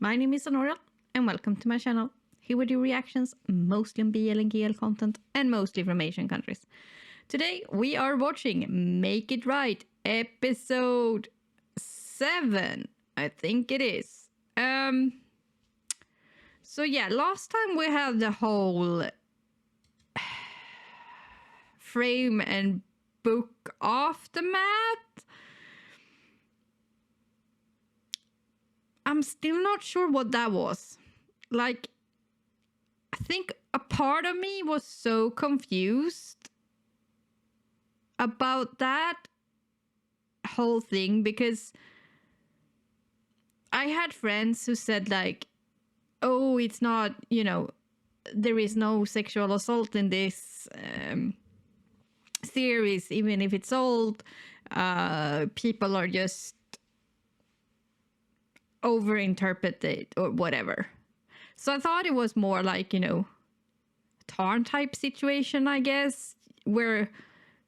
My name is Anoriell, and welcome to my channel. Here we do reactions, mostly on BL and GL content, and mostly from Asian countries. Today we are watching Make It Right, episode 7, I think it is. So yeah, last time we had the whole frame and book aftermath. I'm still not sure what that was. Like, I think a part of me was so confused about that whole thing because I had friends who said like, oh, it's not, there is no sexual assault in this series, even if it's old. People are just overinterpreted or whatever. So I thought it was more like, Tarn type situation, I guess, where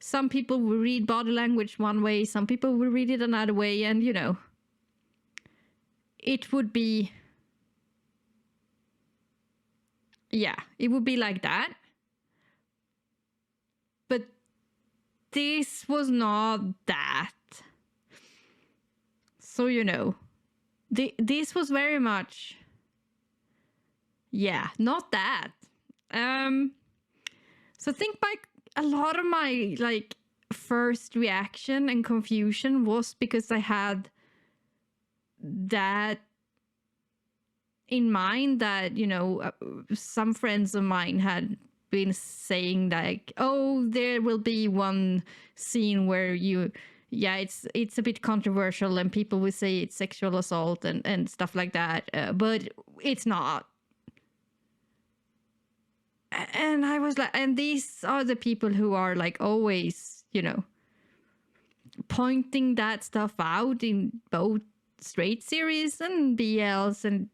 some people will read body language one way, some people will read it another way, and it would be, it would be like that. But this was not that. So, this was very much, not that. So think back, a lot of my first reaction and confusion was because I had that in mind that, some friends of mine had been saying like, oh, there will be one scene where it's a bit controversial and people will say it's sexual assault and stuff like that, but it's not. And I was like, and these are the people who are like always, pointing that stuff out in both straight series and BLs. And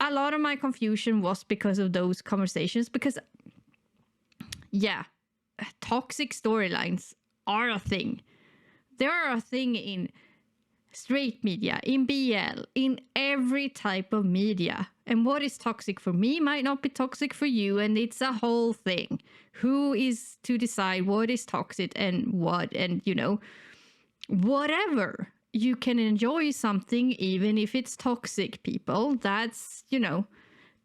a lot of my confusion was because of those conversations, because toxic storylines are a thing. They are a thing in straight media, in BL, in every type of media. And what is toxic for me might not be toxic for you, and it's a whole thing. Who is to decide what is toxic and what, and whatever. You can enjoy something even if it's toxic, people. That's,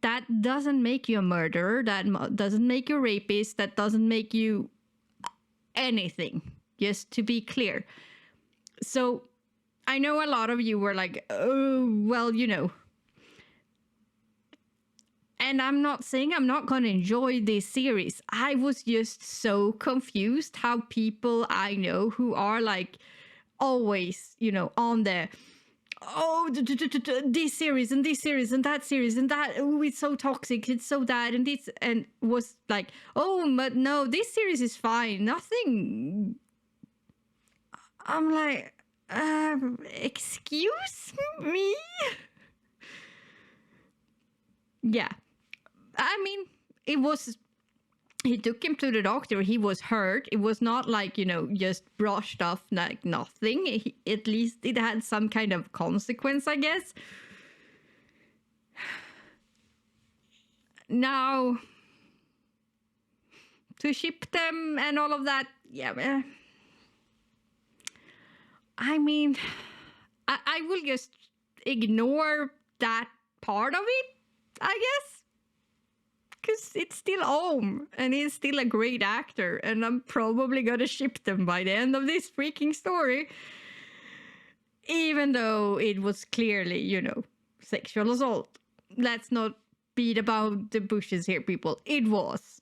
that doesn't make you a murderer, that doesn't make you a rapist, that doesn't make you anything, just to be clear. So I know a lot of you were like, oh, well, and I'm not saying I'm not going to enjoy this series. I was just so confused how people I know who are like always, on the, oh, this series and this series and that series and that, oh, it's so toxic, it's so that, and this, and was like, oh, but no, this series is fine, nothing. I'm like, excuse me? Yeah. I mean, he took him to the doctor. He was hurt. It was not like, just brushed off like nothing. At least it had some kind of consequence, I guess. Now, to ship them and all of that, I mean, I will just ignore that part of it, I guess. Because it's still Ohm, and he's still a great actor, and I'm probably gonna ship them by the end of this freaking story. Even though it was clearly, sexual assault. Let's not beat about the bushes here, people. It was.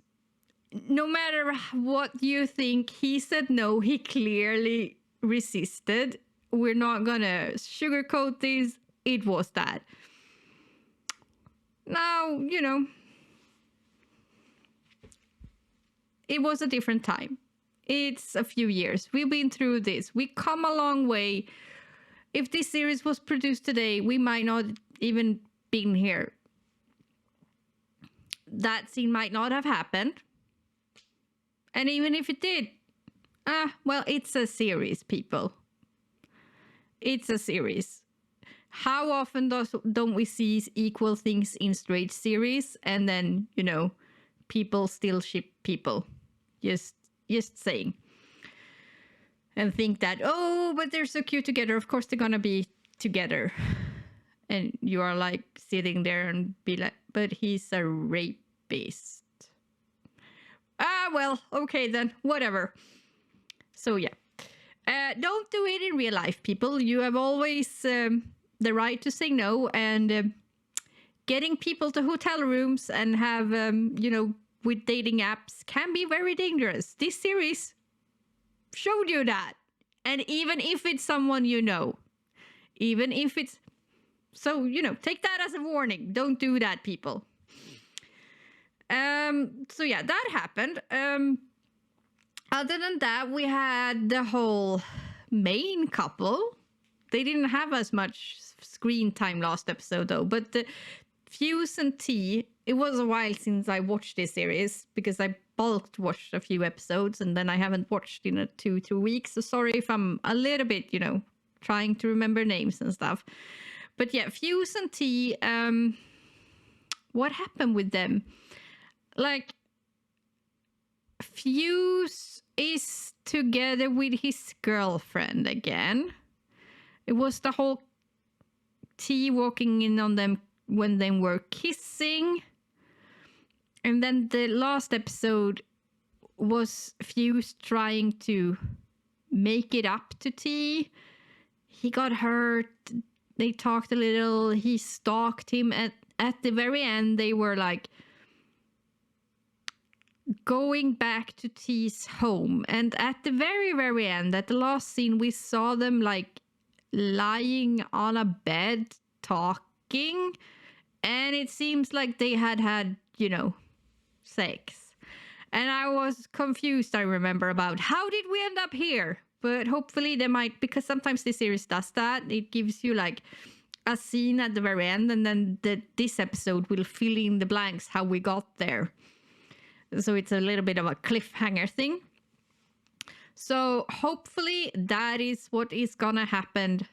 No matter what you think, he said no, he clearly resisted. We're not gonna sugarcoat this. It was that. Now, it was a different time. It's a few years. We've been through this. We come a long way. If this series was produced today, we might not even been here. That scene might not have happened. And even if it did, well, it's a series, people. it's a series. How often don't we see equal things in straight series, and then people still ship people? Just saying. And think that, oh, but they're so cute together. Of course they're gonna be together. And you are like sitting there and be like, but he's a rapist. Well, okay then, whatever. So yeah. Don't do it in real life, people. You have always the right to say no, and getting people to hotel rooms and have, with dating apps can be very dangerous. This series showed you that. And even if it's someone even if it's... So, take that as a warning. Don't do that, people. So yeah, that happened. Other than that, we had the whole main couple. They didn't have as much screen time last episode, though. But the Fuse and T, it was a while since I watched this series because I bulked watched a few episodes and then I haven't watched in 2-3 weeks. So sorry if I'm a little bit, trying to remember names and stuff. But yeah, Fuse and T, what happened with them? Like, Fuse is together with his girlfriend again. It was the whole T walking in on them when they were kissing. And then the last episode was Fuse trying to make it up to T. He got hurt. They talked a little. He stalked him. At the very end, they were like going back to T's home. And at the very, very end, at the last scene, we saw them like lying on a bed talking. And it seems like they had, sex. And I was confused, I remember, about how did we end up here? But hopefully they might, because sometimes this series does that. It gives you like a scene at the very end, and then this episode will fill in the blanks how we got there. So it's a little bit of a cliffhanger thing. So hopefully that is what is gonna happen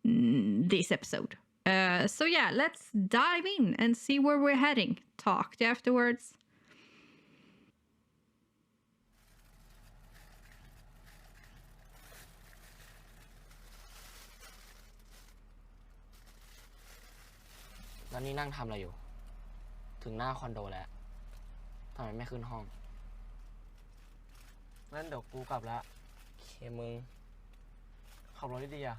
this episode. So yeah, let's dive in and see where we're heading. Talk to you afterwards.แล้วนี่นั่งทำอะไรอยู่ถึงหน้าคอนโดแล้วทำไมไม่ขึ้นห้องงั้นเดี๋ยวกูกลับแล้วเคมึงขับรถดีๆอ่ะ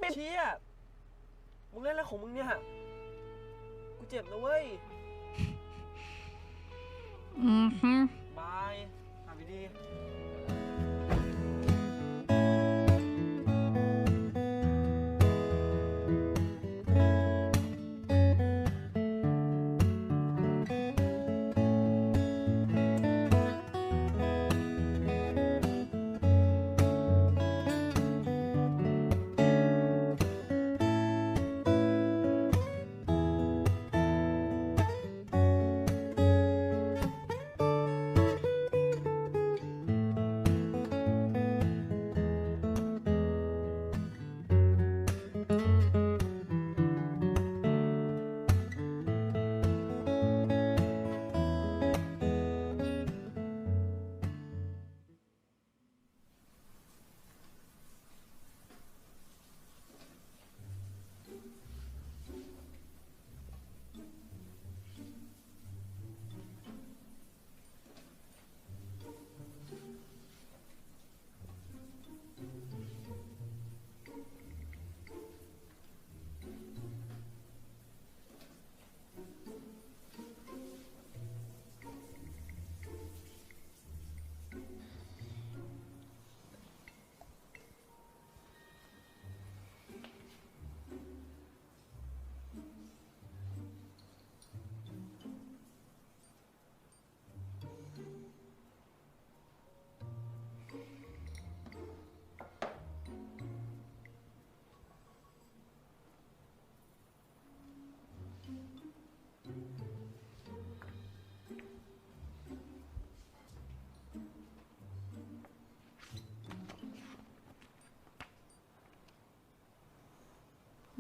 ปิดเชี่ยมึงเล่นอะไรของมึงเนี่ยกูเจ็บนะเว้ยบายทำดี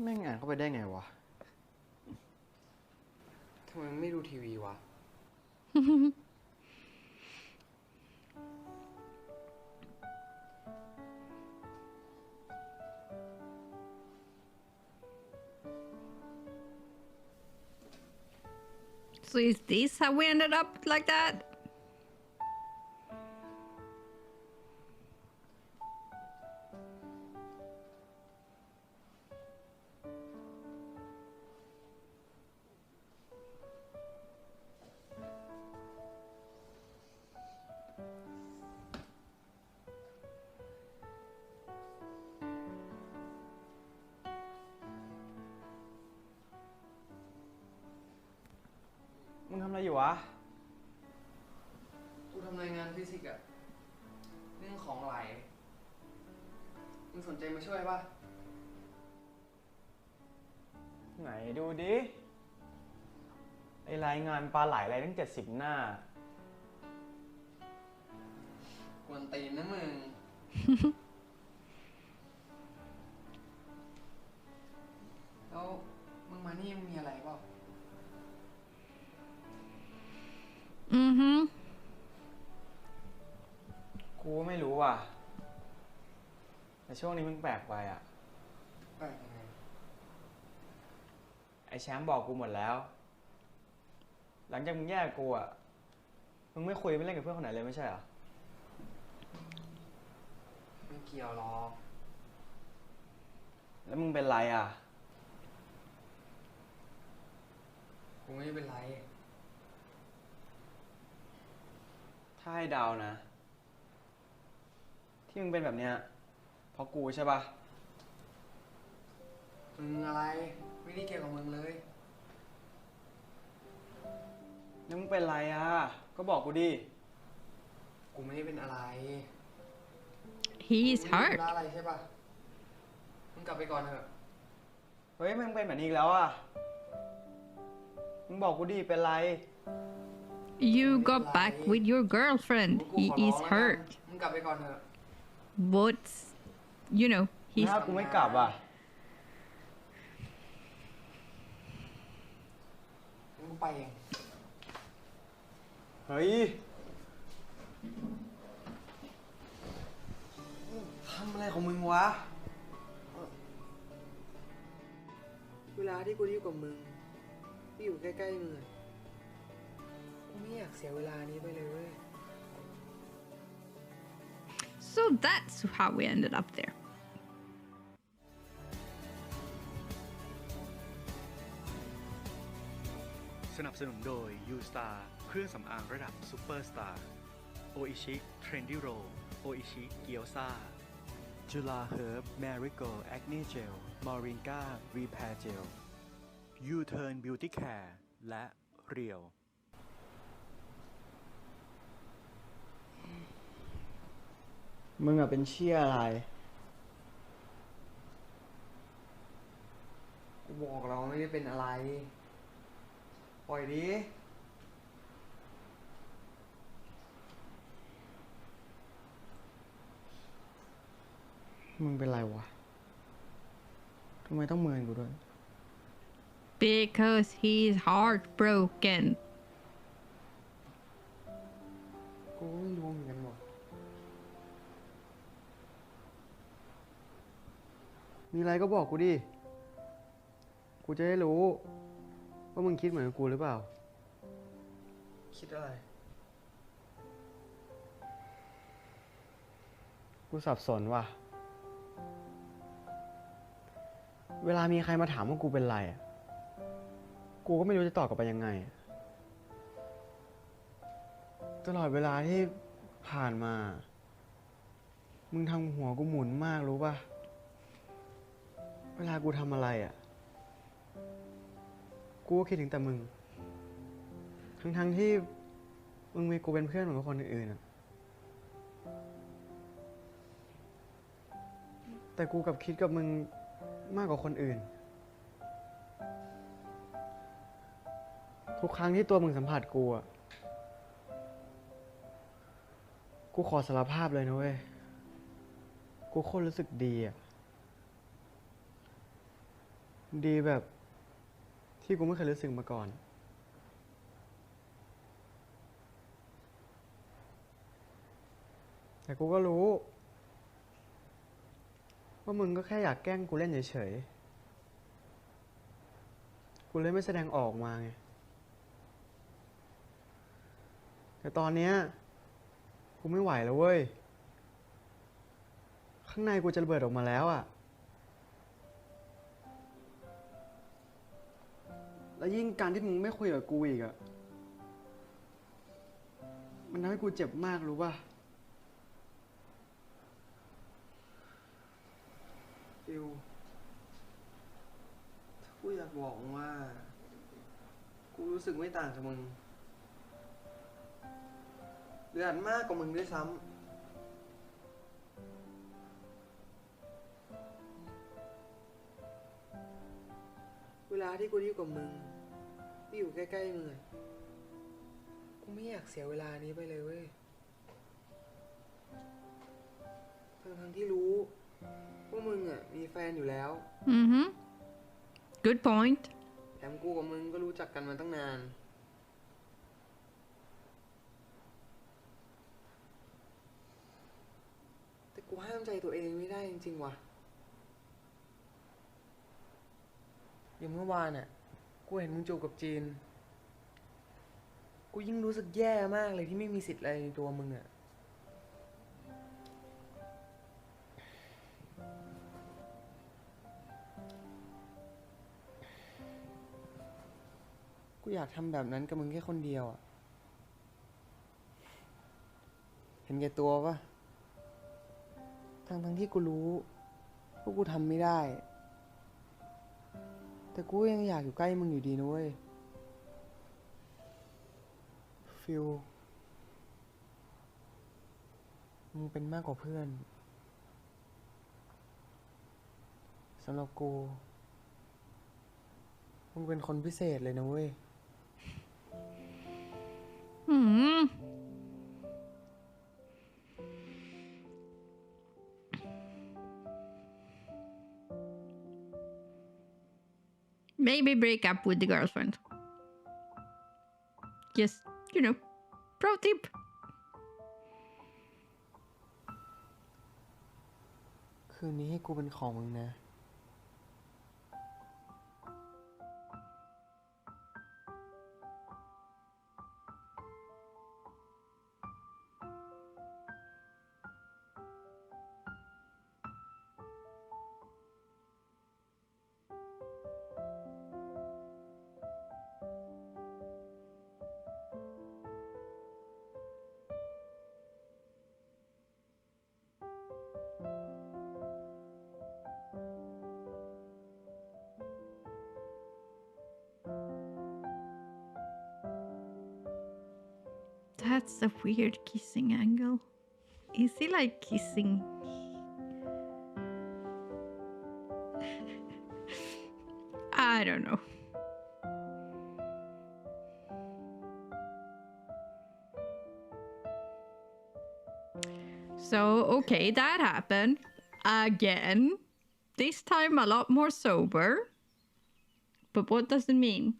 แม่งอ่านเข้าไปได้ไงวะ ทำไมไม่ดูทีวีวะ So is this how we ended up like that?มึงทำอะไรอยู่วะ กูทำรายงานฟิสิกส์อะเรื่องของไหล มึงสนใจมาช่วยป่ะ ไหนดูดิ ไอรายงานปลาไหลอะไรตั้ง70 หน้า กวนตีนนะมึง แล้วมึงมานี่มึงมีอะไรเปล่า Mm-hmm. กูไม่รู้ว่ะ แต่ช่วงนี้มึงแปลกไปอ่ะ แปลกยังไง ไอแชมป์บอกกูหมดแล้ว หลังจากมึงแยกกูอ่ะ มึงไม่คุยไม่เล่นกับเพื่อนคนไหนเลยไม่ใช่เหรอ ไม่เกี่ยวหรอก แล้วมึงเป็นไรอ่ะ กูไม่ได้เป็นไร ถ้าให้เดานะ ที่มึงเป็นแบบเนี้ยเพราะกูใช่ปะ มึงอะไร ไม่ได้เกี่ยวกับมึงเลย แล้วมึงเป็นไรอ่ะ ก็บอกกูดิ กูไม่ได้เป็นอะไร He's มึงไม่ hurt. ได้อะไรใช่ป่ะ มึงกลับไปก่อนเถอะ เฮ้ยมึงเป็นแบบนี้อีกแล้วอ่ะ มึงบอกกูดิเป็นไร You got back with your girlfriend. กู He ขอร้อง is แล้วกัน hurt. มึงกลับไปก่อนเถอะ But, you know, he's ถ้ากูไม่กลับอ่ะ มึงกูไปเอง เฮ้ย ทำอะไรของมึงวะ เวลาที่กูอยู่กับมึงที่อยู่ใกล้ๆมึงอะกูไม่อยากเสียเวลานี้ไปเลยเว้ย So that's how we ended up there. สนับสนุนโดย U Star เครื่องสำอางระดับซูเปอร์สตาร์โออิชิ Trendy Roll โออิชิ เกียวซาจุฬาเฮิร์บ Marigo Acne Gel Moringa Repair Gel U-Turn Beauty Care และเรียว มึงอะเป็นเชี่ยอะไร กูบอกเราไม่ได้เป็นอะไร ปล่อยดิ มึงเป็นไรวะ ทำไมต้องเมินกูด้วย Because he's heartbroken. กูไม่รู้เหมือนกันหรอก มีอะไรก็บอกกูดิ กูจะได้รู้ ว่ามึงคิดเหมือนกับกูหรือเปล่า คิดอะไร กูสับสนว่ะ เวลามีใครมาถามว่ากูเป็นไรอะกูก็ไม่รู้จะตอบกลับไปยังไงอะตลอดเวลาที่ผ่านมา มึงทำหัวกูหมุนมากรู้ป่ะ เวลากูทำอะไรอะกูก็คิดถึงแต่มึง ทั้งที่มึงมีกูเป็นเพื่อนเหมือนกับคนอื่นๆอะแต่กูกลับคิดกับมึงมากกว่าคนอื่น ทุกครั้งที่ตัวมึงสัมผัสกูอะกูขอสารภาพเลยนะเว้ย กูโคตรรู้สึกดีอะ ดีแบบที่กูไม่เคยรู้สึกมาก่อน แต่กูก็รู้ว่ามึงก็แค่อยากแกล้งกูเล่นเฉยๆ กูเลยไม่แสดงออกมาไง แต่ตอนเนี้ยกูไม่ไหวแล้วเว้ย ข้างในกูจะระเบิดออกมาแล้วอะแล้วยิ่งการที่มึงไม่คุยกับกูอีกอะมันทำให้กูเจ็บมากรู้ป่ะฟิวกูอยากบอกว่า กูรู้สึกไม่ต่างจากมึงหรืออาจมากกว่ามึงด้วยซ้ำเวลาที่กูอยู่กับมึงที่อยู่ใกล้ๆมึงกูไม่อยากเสียเวลานี้ไปเลยเว้ยทั้งที่รู้ว่ามึงมีแฟนอยู่แล้ว Mm-hmm. Good point. แถมกูกับมึงก็รู้จักกันมาตั้งนานแต่กูห้ามใจตัวเองไม่ได้จริงๆว่ะอย่างเมื่อวานกูเห็นมึงจูบกับจีนกูยิ่งรู้สึกแย่มากเลยที่ไม่มีสิทธิ์อะไรในตัวมึงกูอยากทำแบบนั้นกับมึงแค่คนเดียวเห็นแก่ตัวปะทั้งที่กูรู้ว่ากูทำไม่ได้ แต่กูยังอยากอยู่ใกล้มึงอยู่ดีนะเว้ย ฟิลมึงเป็นมากกว่าเพื่อนสำหรับกูมึงเป็นคนพิเศษเลยนะเว้ย Hmm. Maybe break up with the girlfriend. Just, pro tip. คืนนี้ให้กูเป็นของมึงนะ That's a weird kissing angle. Is he like kissing? I don't know. So, okay, that happened. Again. This time a lot more sober. But what does it mean?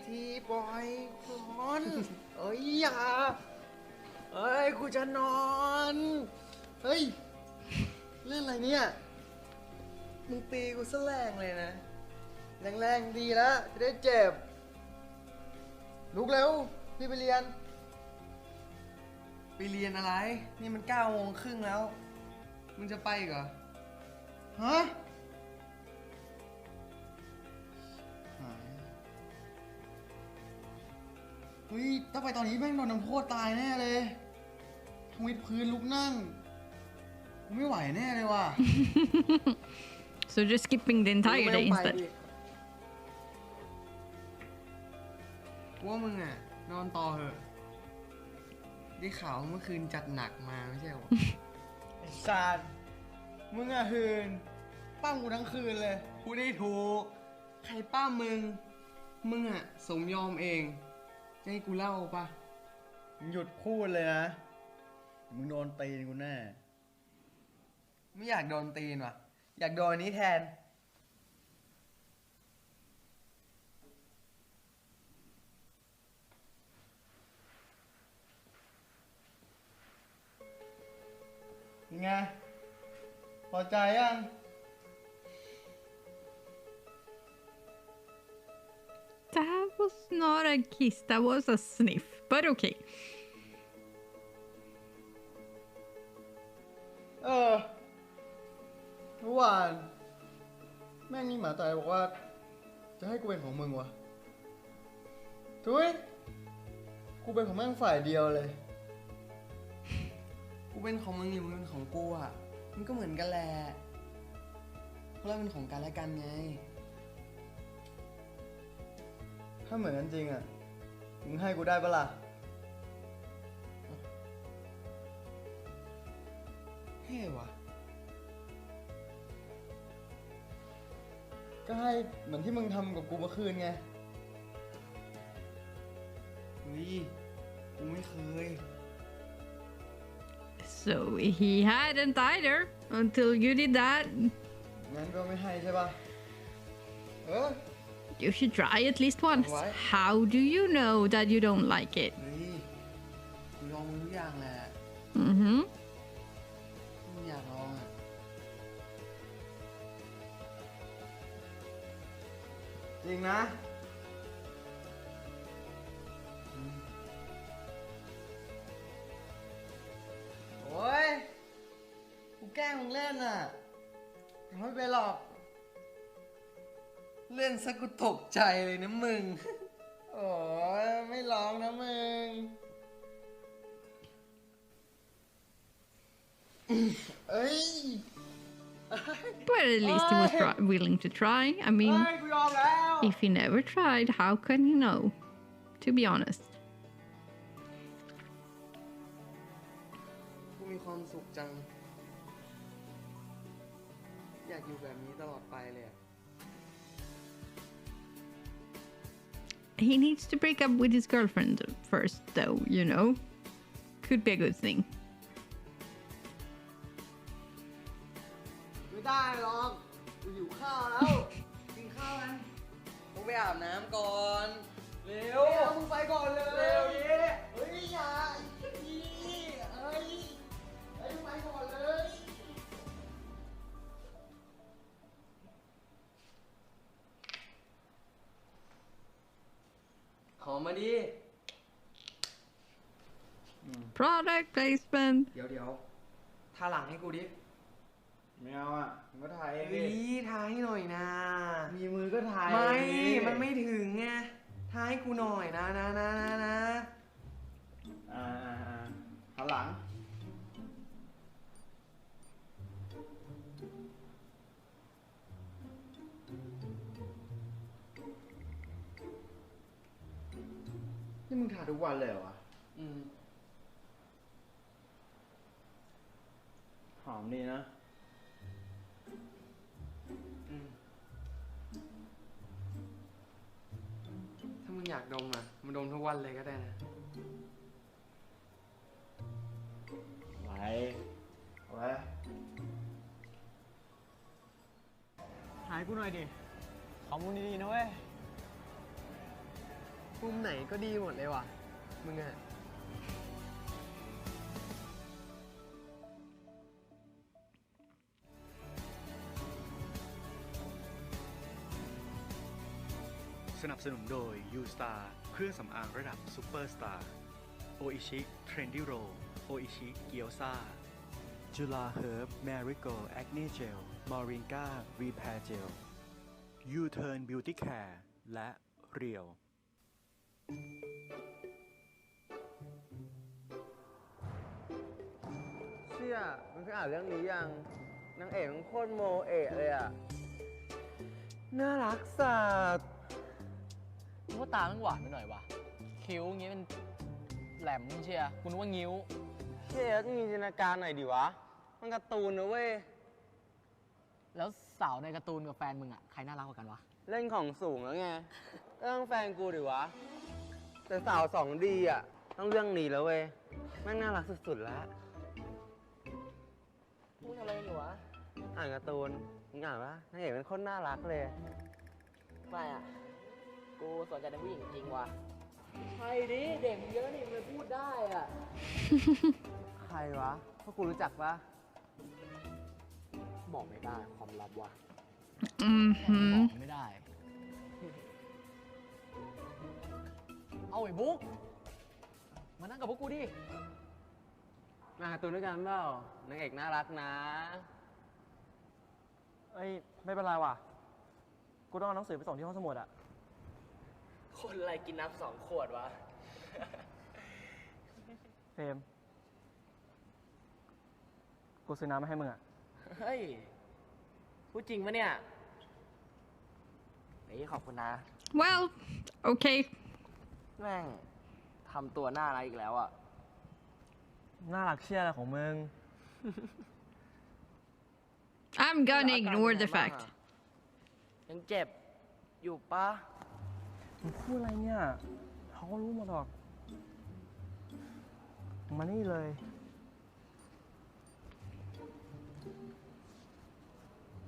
ทีปล่อยนอนอย่ากูจะนอน เฮ้ย เรื่องอะไรเนี่ย มึงตีกูซะแรงเลยนะ แรงๆดีแล้วจะได้เจ็บ ลุกเร็วรีบไปเรียน ไปเรียนอะไร นี่มัน9:30แล้ว มึงจะไปเหรอ ฮะ น ฮ้ยถ้าไปตอนนี้แม่งโดนน้ำโทษตายแน่เลยทวิตพื้นลุกนั่งกูไม่ไหวแน่เลยว่ะ So just skipping the entire day instead. กูว่ามึงอ่ะนอนต่อเหอะได้ข่าวเมื่อคืนจัดหนักมาไม่ใช่เหรอ ไอ้ซานมึงอะหืนปั้มกูทั้งคืนเลย กูได้ถูกใครป้ามึงอ่ะสมยอมเองจะให้กูเล่าปะ มึงหยุดพูดเลยนะ มึงโดนตีนกูแน่ ไม่อยากโดนตีนว่ะอยากโดนอันนี้แทนยังไง พอใจยัง That was not a kiss, that was a sniff. But okay. เมื่อวานแม่งนี่หมาตายบอกว่า จะให้กูเป็นของมึงวะทุยกูเป็นของแม่งฝ่ายเดียวเลย กูเป็นของมึงหรือมึงเป็นของกูอ่ะมันก็เหมือนกันแหละเพราะเราเป็นของกันและกันไง ถ้าเหมือนกันจริงอ่ะ มึงให้กูได้ปะล่ะ เฮ้ยวะ ก็ให้เหมือนที่มึงทำกับกูเมื่อคืนไง เฮ้ยกูไม่เคย So he hadn't either until you did that. งั้นก็ไม่ให้ใช่ปะ You should try at least once. Why? How do you know that you don't like it? เฮ้ยกูลองมึงทุกอย่างแหละ Mm-hmm. มึงอยากลองอ่ะ จริงนะ โอ้ย กูแกล้งมึงเล่นอ่ะไม่เป็นหรอก เล่นซะกูตกใจเลยนะมึง โอ้ยไม่ร้องนะมึง เอ้ย But at least he was willing to try. I mean, เฮ้ยกูยอมแล้ว if he never tried, how can he know? To be honest. กูมีความสุขจัง อยากอยู่แบบนี้ตลอดไปเลยอะ He needs to break up with his girlfriend first, though, you know. Could be a good thing. ไม่ได้หรอกกูหิวข้าวแล้ว กินข้าวกันกูไปอาบน้ำก่อน เร็วมึงไปก่อนเลย เร็วดิเฮ้ยอย่าอีเฮ้ยมึงไปก่อนเลย ขอมาดิ Product placement. เดี๋ยวทาหลังให้กูดิ ไม่เอาอ่ะมึงก็ถ่ายเอง เฮ้ ดิ ยทาให้หน่อยนะ มีมือก็ถ่าย ไม่ เองดิ มันไม่ถึงไงทาให้กูหน่อยนะ หันหลัง นี่มึงถ่ายทุกวันเลยเหรอวะ อืม หอมดีนะ อืม ถ้ามึงอยากดมอ่ะมึงดมทุกวันเลยก็ได้นะ ไว้เอาไว้ถ่ายกูหน่อยดิ ขอมุมดีๆนะเว้ย มุมไหนก็ดีหมดเลยว่ะ มึงอ่ะ สนับสนุนโดย U Star เครื่องสำอางระดับซูเปอร์สตาร์โออิชิ Trendy Roll โออิชิ เกียวซาจุฬาเฮิร์บ Marigo Acne Gel Moringa Repair Gel U Turn Beauty Care และเรียว มึงเคยอ่านเรื่องนี้ยังนางเอกมันโคตรโมเอะเลยอ่ะน่ารักสัส นึกว่าตามันหวานไปหน่อยวะคิ้วงี้เป็นแหลมเชียกูนึกว่างิ้ว เชี่ยมีจินตนาการหน่อยดิวะมันการ์ตูนนะเว้ย แล้วสาวในการ์ตูนกับแฟนมึงอะใครน่ารักกว่ากันวะ เล่นของสูงแล้วไงก็ต้องแฟนกูดิวะแต่สาว2Dอ่ะต้องเรื่องนี้แล้วเว้ยแม่งน่ารักสุดๆแล้ว มึงทำอะไรอยู่วะ อ่านการ์ตูนมึงอ่านปะนางเอกเป็นคนน่ารักเลย ไม่อะกูสนใจในผู้หญิงจริงว่ะใช่ดิเด็กเยอะนี่มันพูดได้อะ ใครวะพวกกูรู้จักปะ บอกไม่ได้ความลับว่ะ Mm-hmm. บอกไม่ได้ เอาไอ้บุ๊กมานั่งกับพวกกูดิ มาการ์ตูนด้วยกันเปล่านางเอกน่ารักนะ เอ้ยไม่เป็นไรว่ะ กูต้องเอาหนังสือไปส่งที่ห้องสมุดอะ คนอะไรกินน้ำ2 ขวดวะ เฟรมกูซื้อน้ำมาให้มึงอะ เฮ้ย พูดจริงปะเนี่ยเฮ้ยขอบคุณนะ Well, okay. แม่งทำตัวน่ารักอีกแล้วอ่ะ น่ารักเชี่ยอะไรของมึง I'm gonna ignore the fact. ยังเจ็บ อยู่ปะ มึงพูดอะไรเนี่ยเขาก็รู้หมดหรอก มานี่เลย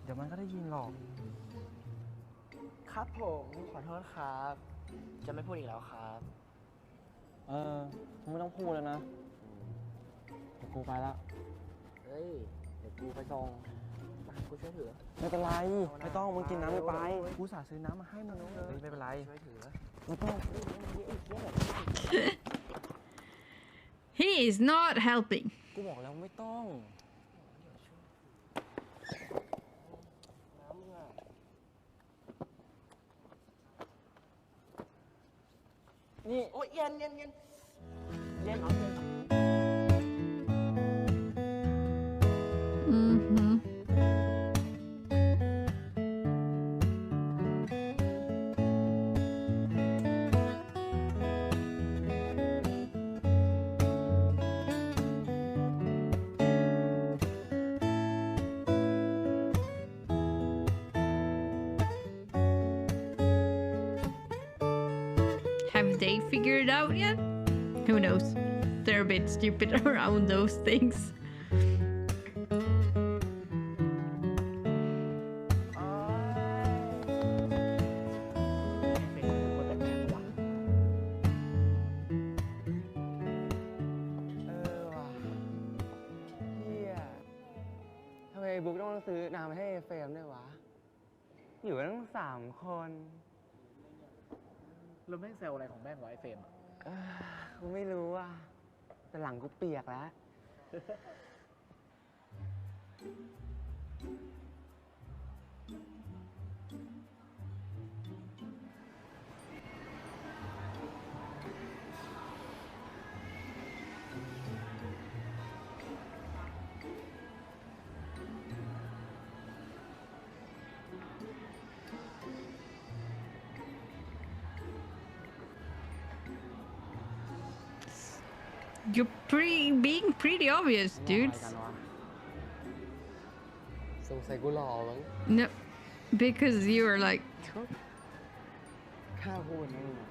เดี๋ยวมันก็ได้ยินหรอก ครับผมขอโทษครับ จะไม่พูดอีกแล้วครับ มึงไม่ต้องพูดแล้วนะ เดี๋ยวกูไปแล้ว เฮ้ย เดี๋ยวกูไปส่งมากูช่วยถือ ไม่เป็นไร ไม่ต้อง มึงกินน้ำไป กูสาซื้อน้ำมาให้มึงนะเฮ้ยไม่เป็นไร ช่วยถือ ไม่ต้อง He is not helping. กูบอกแล้วไม่ต้อง น้ำมึงอ่ะ นี่ โอ้ยเย็นเย็นเย็นเย็นเหรอเย็น Mm-hmm. Have they figured it out yet? Who knows? They're a bit stupid around those things. เป็นคนแบบนี้วะ ว่ะเฮียทำไมบุ๊กต้องซื้อน้ำให้เฟรมด้วยวะ อยู่กันตั้ง3 คน แล้วแม่งเซลอะไรของแม่งไวะไอ้เฟรมอะ กูไม่รู้อ่ะ แต่หลังกูเปียกแล้ว You're being pretty obvious, อะไร dudes. กันวะ สงสัยกูหล่อมั้ง No, because you're like, ข้าพูดนะมึงอะ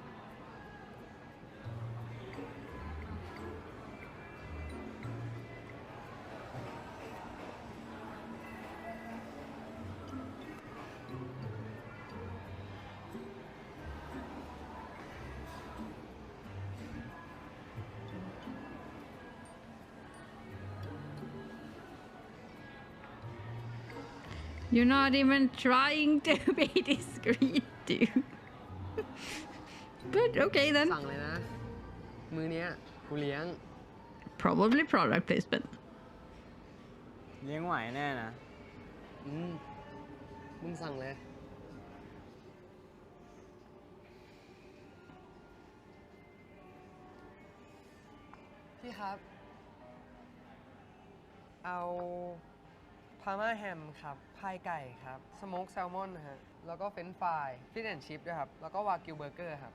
you're not even trying to be discreet, dude. But okay สั่ then. งเลยนะ มือเนี้ยกูเลี้ยง Probably product placement. เลี้ยงไหวแน่นะ มึงสั่งเลย พี่ครับ เอาพาม่าแฮมครับพายไก่ครับสโมกแซลมอนนะฮะแล้วก็เฟรนช์ฟรายฟิชแอนด์ชิพด้วยครับแล้วก็วากิวเบอร์เกอร์ครับ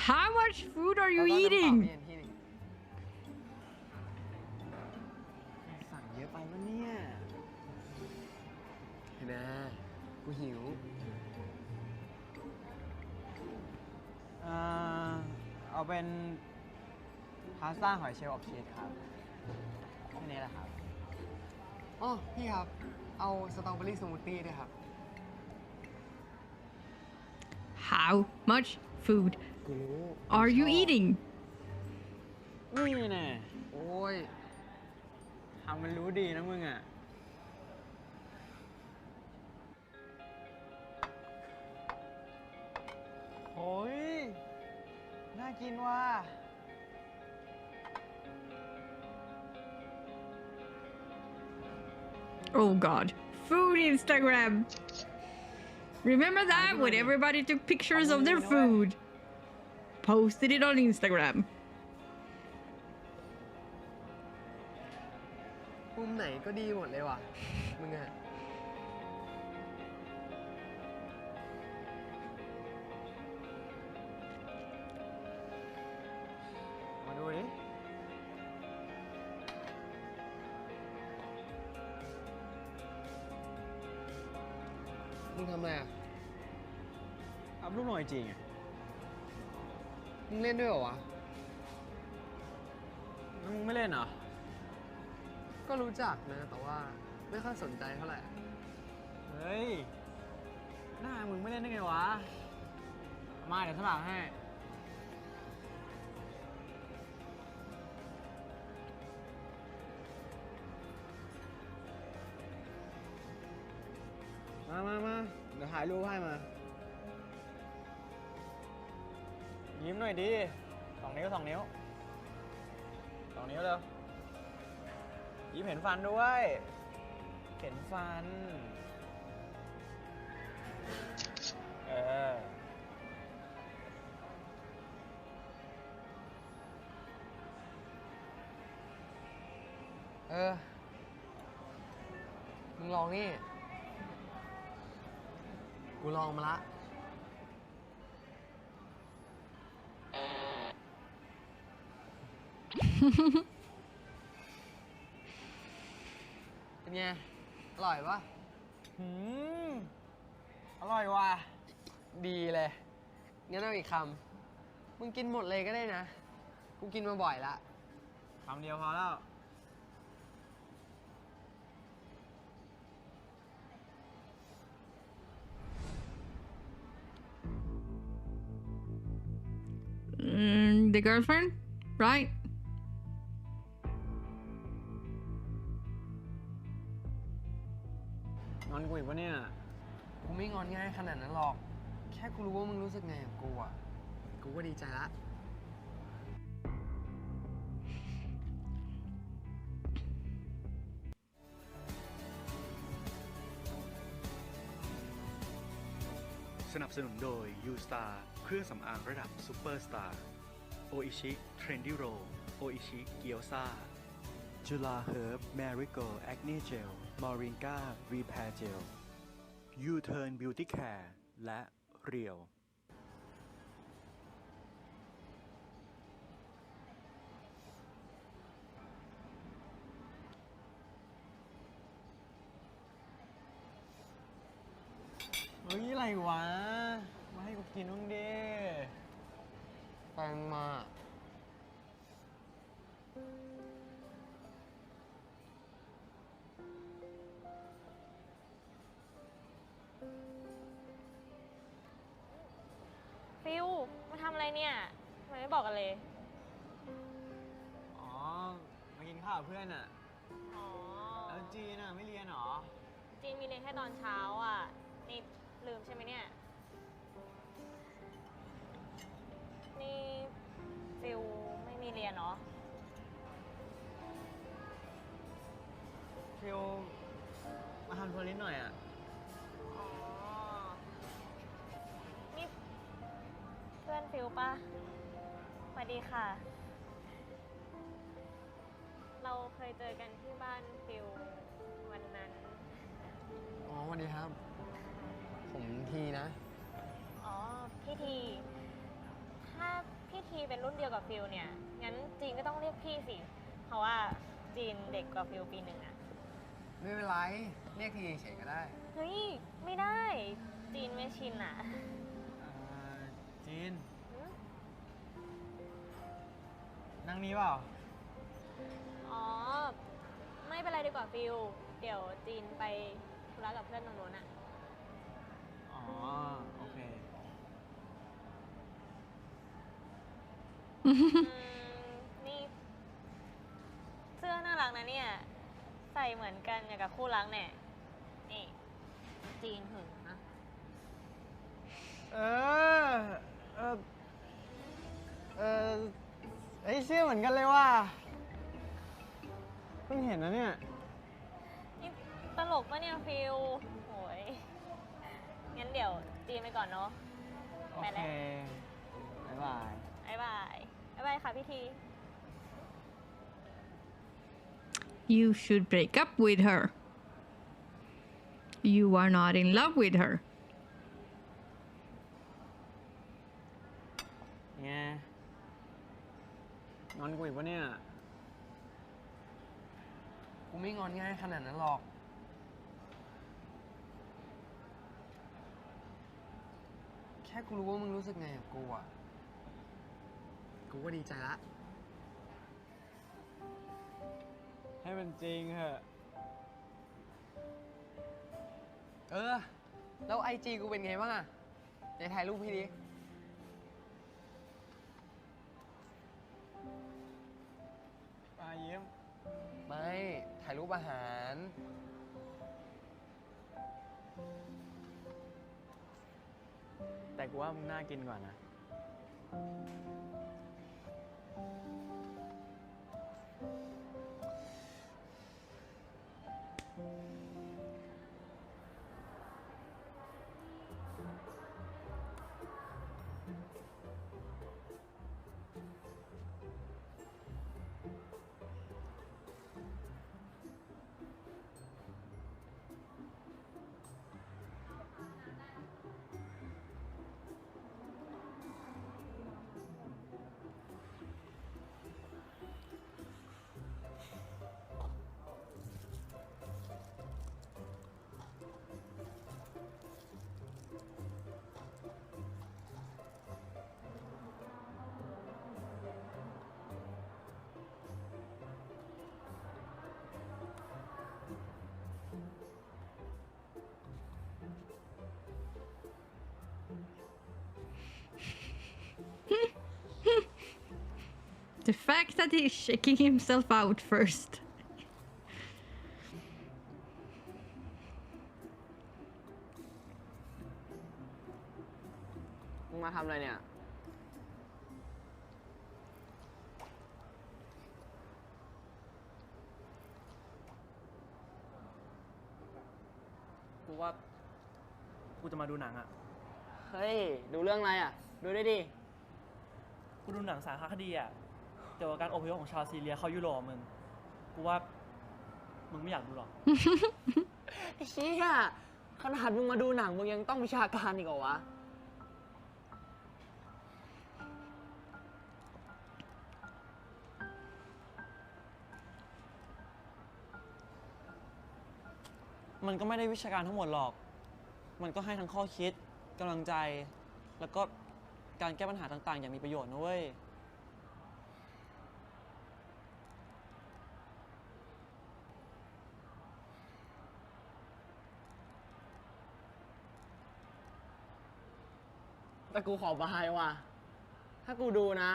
How much food are แล้ว you ก็น้ำเปล่า eating? เย็นที่หนึ่ง สั่งเยอะไปวะเนี่ย เห็นไหมกูหิว เอาเป็นพาสต้าหอยเชลล์อบชีสครับแค่นี้แหละครับ อ๋อ พี่ครับ เอาสตรอเบอรี่สมูทตี้ด้วยครับ How much food กูรู้ are you eating? นี่แน่ โอ้ย ทำมันรู้ดีนะมึงอ่ะ โอ้ย น่ากินว่ะ Oh God. Food Instagram. Remember that when everybody took pictures of their food? Posted it on Instagram. มุมไหนก็ดีหมดเลยว่ะ มึงอะ มาดูดิ มึงทำอะไรอะ อัพรูปหน่อยจริงอ่ะ มึงเล่นด้วยเหรอวะ มึงไม่เล่นเหรอ ก็รู้จักนะ แต่ว่าไม่ค่อยสนใจเท่าไหร่ เฮ้ย หน้ามึงไม่เล่นได้ไงวะ มาเดี๋ยวสมัครให้ มา เดี๋ยวถ่ายรูปให้มา ยิ้มหน่อยดิ2 นิ้ว 2 นิ้ว 2 นิ้วเร็ว ยิ้มเห็นฟันด้วย เห็นฟัน เออ เออ มึงลองนี่ กูลองมาละ เป็นไง อร่อยปะ หืม อร่อยว่ะ ดีเลย งั้นเอาอีกคำ มึงกินหมดเลยก็ได้นะ กูกินมาบ่อยละ คำเดียวพอแล้ว The girlfriend, right? งอนกูอีกปะเนี่ย กูไม่งอนง่ายขนาดนั้นหรอก แค่กูรู้ว่ามึงรู้สึกไงกับกูอ่ะ กูก็ดีใจละ สนับสนุนโดย U Star เครื่องสำอางระดับซูเปอร์สตาร์โออิชิ Trendy Roll โออิชิ เกียวซาจุฬาเฮิร์บ Marigold Acne Gel Moringa Repair Gel U-Turn Beauty Care และเรียว เฮ้ย อะไรวะ มาให้กูกินบ้างดิ แฟนมา ฟิวมาทำอะไรเนี่ยทำไมไม่บอกกันเลย อ๋อ มากินข้าวกับเพื่อนอ่ะ อ๋อ แล้วจีนอ่ะ ไม่เรียนเหรอ จีนมีเรียนแค่ตอนเช้าอ่ะ นี่ลืมใช่ไหมเนี่ย นี่ฟิวไม่มีเรียนเนาะ ฟิวมาทำทัวร์นิดหน่อยอ่ะ อ๋อ นี่เพื่อนฟิวปะสวัสดีค่ะ เ เราเคยเจอกันที่บ้านฟิลวันนั้น อ๋อสวัสดีครับ ผมทีนะ อ๋อ พี่ที ถ้าพี่ทีเป็นรุ่นเดียวกับฟิลเนี่ย งั้นจีนก็ต้องเรียกพี่สิ เพราะว่าจีนเด็กกว่าฟิลปีหนึ่งอะ ไม่เป็นไร เรียกทีเฉยก็ได้ เฮ้ย ไม่ได้ จีนไม่ชินอะ จีน หืม นั่งนี้เปล่า อ๋อ ไม่เป็นไรดีกว่าฟิล เดี๋ยวจีนไปธุระกับเพื่อนตรงโน้นอะ อ๋อ โอเค นี่เสื้อน่ารักนะเนี่ย ใส่เหมือนกันอย่างกับคู่รักเนี่ยนี่จีนหึงนะ เออ เออ เออไอเสื้อเหมือนกันเลยว่ะเพิ่งเห็นนะเนี่ย นี่ตลกปะเนี่ยฟิลโอ้ยงั้นเดี๋ยวจีนไปก่อนเนาะ โอ ไป เค แล้ว บ๊ายบาย บ๊ายบาย บ๊ายบายค่ะพี่ที You should break up with her. You are not in love with her. ไงงอนกูอีกปะเนี่ย กูไม่งอนง่ายขนาดนั้นหรอก แค่กูรู้ว่ามึงรู้สึกไงกับกูอ่ะ กูก็ดีใจละ ให้มันจริงเหอะ เออ แล้วไอจีกูเป็นไงบ้างอ่ะไหนถ่ายรูปพี่ดิ มายิ้ม ไม่ ถ่ายรูปอาหาร แต่กูว่ามึงน่ากินกว่านะ The fact that he's shaking himself out first. มึงมาทำอะไรเนี่ย กูว่า กูจะมาดูหนังอ่ะ เฮ้ย ดูเรื่องอะไรอ่ะ ดูได้ดิ กูดูหนังสารคดีอ่ะเกี่ยวกับการอพยพของชาวซีเรียเข้ายุโรปมึง กูว่า มึงไม่อยากดูหรอก ไอ้เชี่ยขนาดมึงมาดูหนังมึงยังต้องวิชาการอีกเหรอวะ มันก็ไม่ได้วิชาการทั้งหมดหรอก มันก็ให้ทั้งข้อคิดกำลังใจ แล้วก็การแก้ปัญหาต่างๆ อย่างมีประโยชน์นะเว้ย แต่กูขอบายว่ะ ถ้ากูดูนะ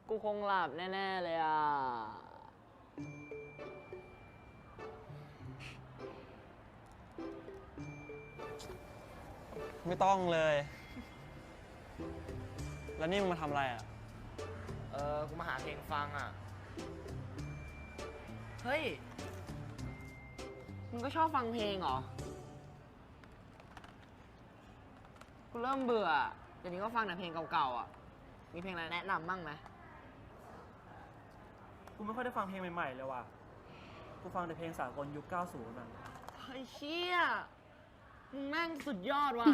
กูคงหลับแน่ ๆ เลยอ่ะ ไม่ต้องเลย แล้วนี่มึงมาทำอะไรอ่ะ กูมาหาเพลงฟังอ่ะ เฮ้ย มึงก็ชอบฟังเพลงเหรอ กูเริ่มเบื่อ เดี๋ยวนี้ก็ฟังแต่เพลงเก่าๆอ่ะ มีเพลงอะไรแนะนำบ้างไหม กูไม่ค่อยได้ฟังเพลงใหม่ๆเลยว่ะ กูฟังแต่เพลงสากลยุค 90นั่น ไอ้เชี่ยมึงแม่งสุดยอดว่ะ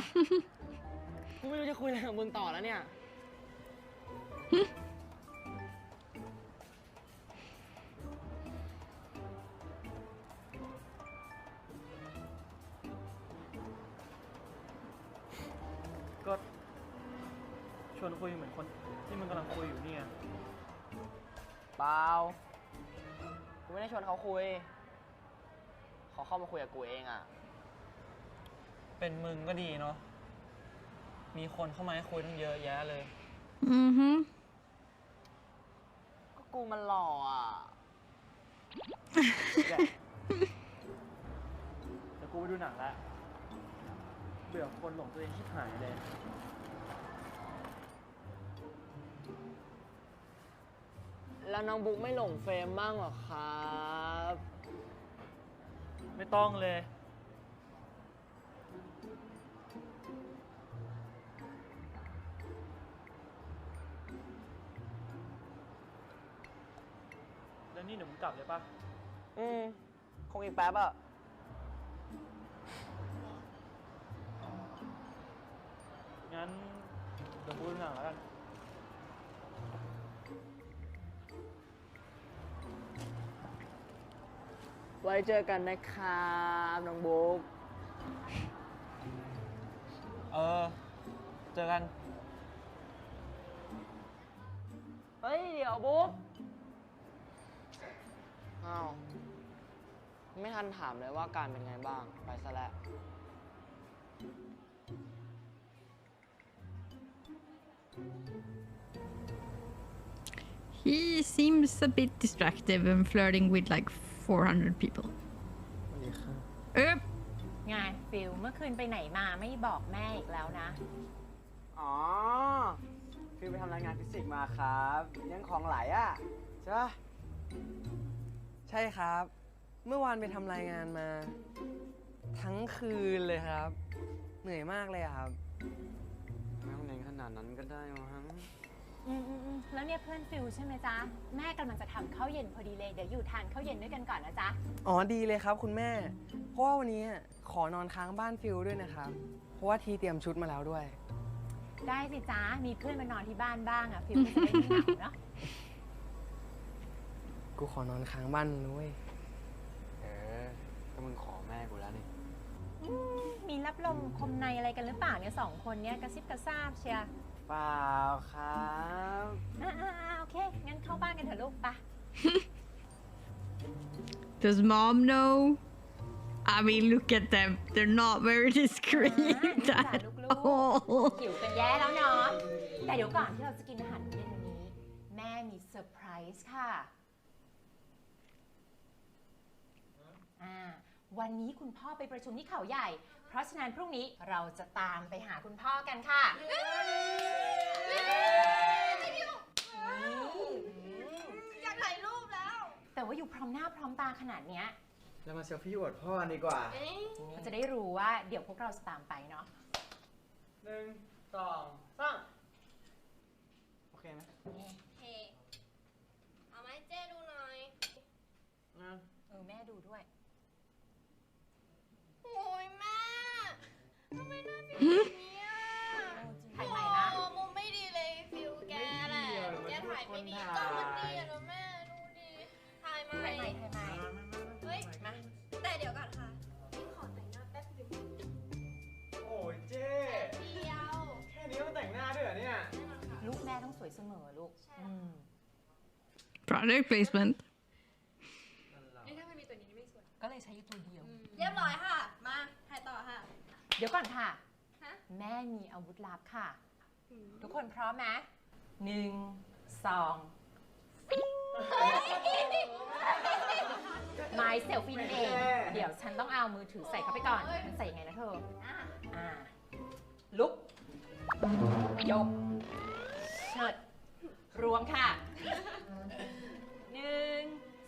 กูไม่รู้จะคุยอะไรกับมึงต่อแล้วเนี่ย ก็ชวนคุยเหมือนคนที่มึงกำลังคุยอยู่เนี่ย เปล่า กูไม่ได้ชวนเขาคุย เขาเข้ามาคุยกับกูเองอ่ะ เป็นมึงก็ดีเนาะ มีคนเข้ามาให้คุยตั้งเยอะแยะเลย Mm-hmm. ก็กูมันหล่ออ่ะ แต่กูไปดูหนังแล้ว เบื่อคนหลงตัวเองชิบหายเลย แล้วน้องบุ๊กไม่หลงเฟรมบ้างหรอครับ ไม่ต้องเลย แล้วนี่เดี๋ยวมึงกลับเลยปะ คงอีกแป๊บอ่ะ งั้นเดี๋ยวกูดูหนังแล้วกัน ไว้เจอกันนะครับน้องบุ๊ก เจอกัน เฮ้ย เดี๋ยวบุ๊กอ้าว ไม่ทันถามเลยว่าการเป็นไงบ้าง ไปซะแล้ว He seems a bit distracted and flirting with like 400 people. ไงฟิลเมื่อคืนไปไหนมาไม่บอกแม่อีกแล้วนะ อ๋อ ฟิวไปทำรายงานฟิสิกส์มาครับเรื่องของไหลอ่ะ ใช่ปะ ใช่ครับ เมื่อวานไปทำรายงานมา ทั้งคืนเลยครับ เหนื่อยมากเลยอะครับ ไม่ต้องเน้นขนาดนั้นก็ได้มั้ง แล้วเนี่ยเพื่อนฟิลใช่ไหมจ๊ะ แม่กำลังจะทำข้าวเย็นพอดีเลย เดี๋ยวอยู่ทานข้าวเย็นด้วยกันก่อนนะจ๊ะ อ๋อดีเลยครับคุณแม่ เพราะว่าวันนี้ขอนอนค้างบ้านฟิลด้วยนะครับ เพราะว่าทีเตรียมชุดมาแล้วด้วย ได้สิจ๊ะ มีเพื่อนมานอนที่บ้านบ้างอ่ะฟิลก็จะได้ไม่เหงาเนาะ กูขอนอนค้างบ้านนุ้ย ก็มึงขอแม่กูแล้วนี่ มีรับลมคมในอะไรกันหรือเปล่าเนี่ยสองคนเนี้ยกระซิบกระซาบเชียร์ เปล่าครับ โอเค งั้นเข้าบ้านกันเถอะลูกปะ Does mom know? I mean, look at them. They're not very discreet จ้า at ลูก all. ๆหิวกันแย่แล้วเนาะ แต่เดี๋ยวก่อนที่เราจะกินอาหารเย็นวันนี้ แม่มีเซอร์ไพรส์ค่ะ วันนี้คุณพ่อไปประชุมที่เขาใหญ่ เพราะฉะนั้นพรุ่งนี้เราจะตามไปหาคุณพ่อกันค่ะ อยากถ่ายรูปแล้ว แต่ว่าอยู่พร้อมหน้าพร้อมตาขนาดเนี้ย เรามาเซลฟี่อวดพ่อดีกว่า เราจะได้รู้ว่าเดี๋ยวพวกเราจะตามไปเนาะ 1 2 3 โอเคไหม เฮ้เอาไหมเจ้ดูหน่อย แม่ดูด้วย โอ้ยแม่ทำไมหน้าฟิวแบบนี้อ่ะ ถ่ายใหม่นะ โอ้มุมไม่ดีเลยฟิวแกแหละแกถ่ายไม่ดีก็มันดีอะนะแม่ดูดิถ่ายใหม่ ถ่ายใหม่ถ่ายใหม่ เฮ้ยมาแต่เดี๋ยวก่อนค่ะพี่ขอแต่งหน้าแป๊บเดียว โอ้ยเจ๊ เดียว แค่นี้ต้องแต่งหน้าด้วยเหรอเนี่ย ลูกแม่ต้องสวยเสมอลูก Product placement. นี่ถ้าไม่มีตัวนี้ไม่สวย ก็เลยใช้ตัวเดียว เรียบร้อยค่ะ มาถ่ายต่อค่ะ เดี๋ยวก่อนค่ะ ฮะ แม่มีอาวุธลับค่ะ ทุกคนพร้อมไหม1 2ไม้เซลฟี่นั่นเอง เดี๋ยวฉันต้องเอามือถือใส่เข้าไปก่อน มันใส่ยังไงนะเธอ ลุก ยก เชิด รวมค่ะ1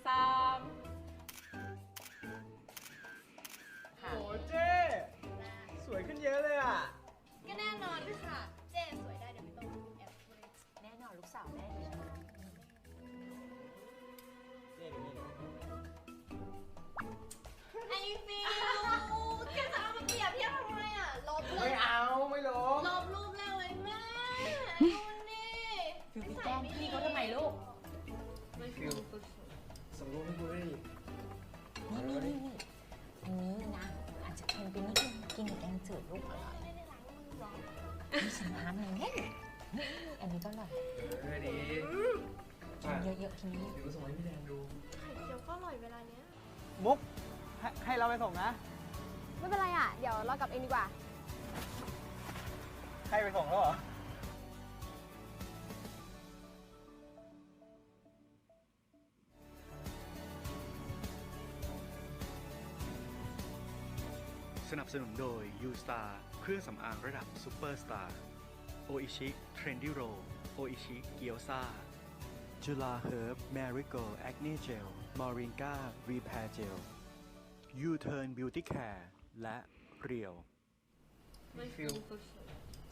2 โอ้เจ๊สวยขึ้นเยอะเลยอ่ะ ก็แน่นอนค่ะ เจ๊สวยได้เดี๋ยวไม่ต้องแอบเลย แน่นอนลูกสาวแม่ดี รูปให้กูด้วยดิ นี่อันนี้นะอาจจะเค็มไปนิดนึงกินกับแกงจืดลูกอร่อยมีฉันทำเลยอันนี้ก็อร่อย ดี กินเยอะๆกินเยอะ เดี๋ยวกูส่งให้พี่แดนดู ไข่เจียวก็อร่อยเวลาเนี้ย มุกให้เราไปส่งนะ ไม่เป็นไรอ่ะ เดี๋ยวเรากลับเองดีกว่า ให้ไปส่งแล้วเหรอ สนับสนุนโดย U Star เครื่องสำอางระดับซูเปอร์สตาร์โออิชิ Trendy Roll โออิชิเกียวซาจุฬาเฮิร์บ Marigold Acne Gel Moringa Repair Gel U-Turn Beauty Care และเรียว ฟิล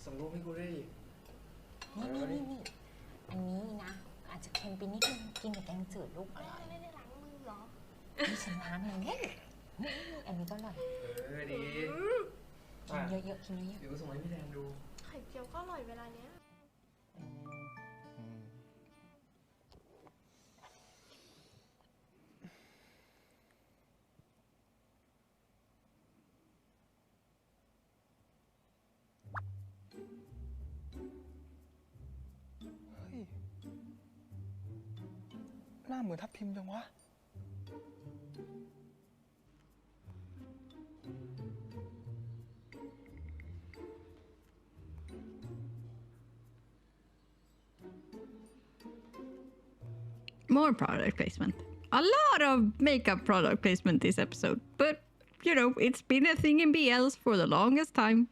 ส่งรูปให้กูด้วยดิ ๆนี่อันนี้นะอาจจะเค็มไปนิดนึงกินกับแกงจืดลูกอร่อย ไม่ได้ล้างมือเหรอ มีฉันทำเลยอันนี้ก็อร่อย ดี กินเยอะๆกินเยอะ เดี๋ยวกูส่งให้พี่แดนดู ไข่เจียวก็อร่อยเวลาเนี้ย เฮ้ย หน้าเหมือนทับทิมจังวะ More product placement. A lot of makeup product placement this episode, but you know, it's been a thing in BLs for the longest time.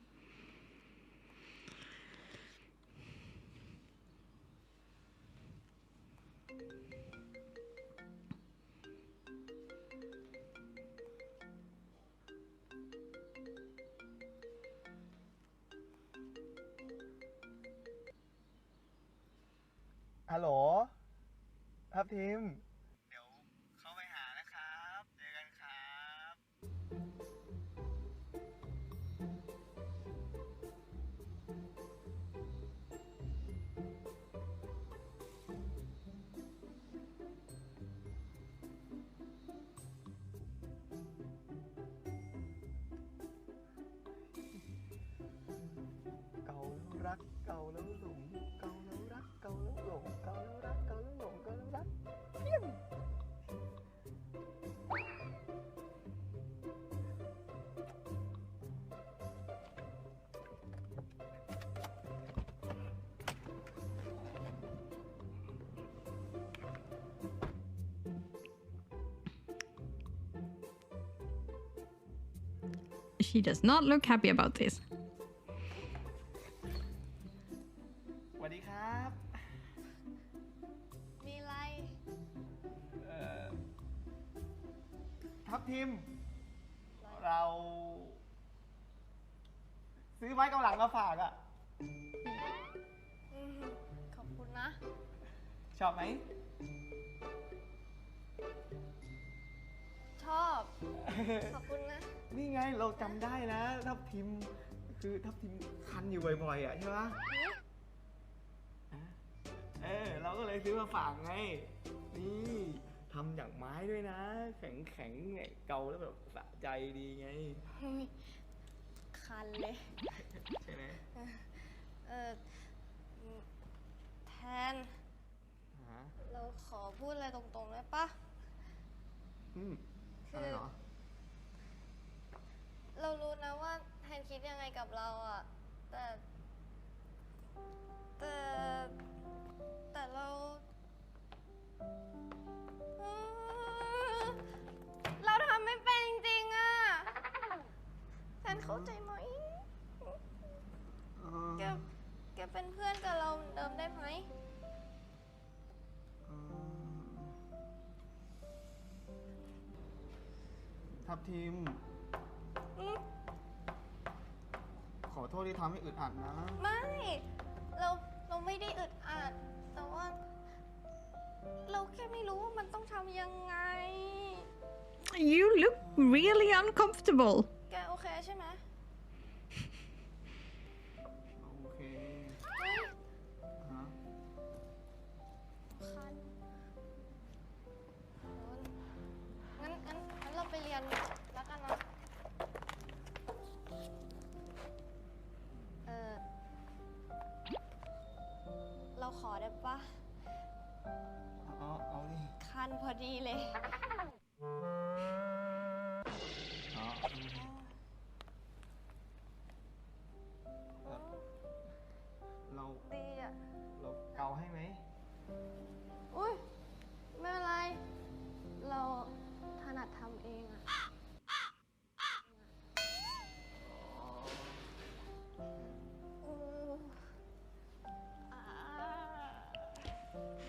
Hello ทับทิม เดี๋ยวเข้าไปหานะครับ เจอกันครับ เก่าแล้วรักเก่าแล้วหลงเก่าแล้วรักเก่าแล้วหลงเก่าแล้วรักเก่าแล้วหลงเก่าแล้วรักเพี้ยง She does not look happy about this. สวัสดีครับ มีอะไร ทับทิม เราซื้อไม้กำลังมาฝากอ่ะ ขอบคุณนะ ชอบไหม ชอบ ขอบคุณนะ นี่ไงเราจำได้นะทับทิม คือทับทิมคันอยู่บ่อยๆอ่ะใช่ปะเราก็เลยซื้อมาฝากไง นี่ทำจากไม้ด้วยนะ แข็งๆเนี่ยเกาแล้วแบบสะใจดีไง คันเลย ใช่ไหม แทน ฮะ เราขอพูดอะไรตรงๆได้ปะ อะไรเหรอ เรารู้นะว่าแทนคิดยังไงกับเราอ่ะ แต่เราเราทำไม่เป็นจริงๆอ่ะ แทนเข้าใจไหม แกเป็นเพื่อนกับเราเหมือนเดิมได้ไหม ทับทิม ขอโทษที่ทำให้อึดอัดนะ ไม่ เราไม่ได้อึดอัด แต่ว่า เราแค่ไม่รู้ว่ามันต้องทำยังไง You look really uncomfortable. แกโอเคใช่ไหม โอเค เฮ้ย ฮะ คัน เอาดิ คันพอดีเลย เรา ดีอ่ะ เราเกาให้ไหม อุ้ยไม่เป็นไร เราถนัดทำเองอ่ะ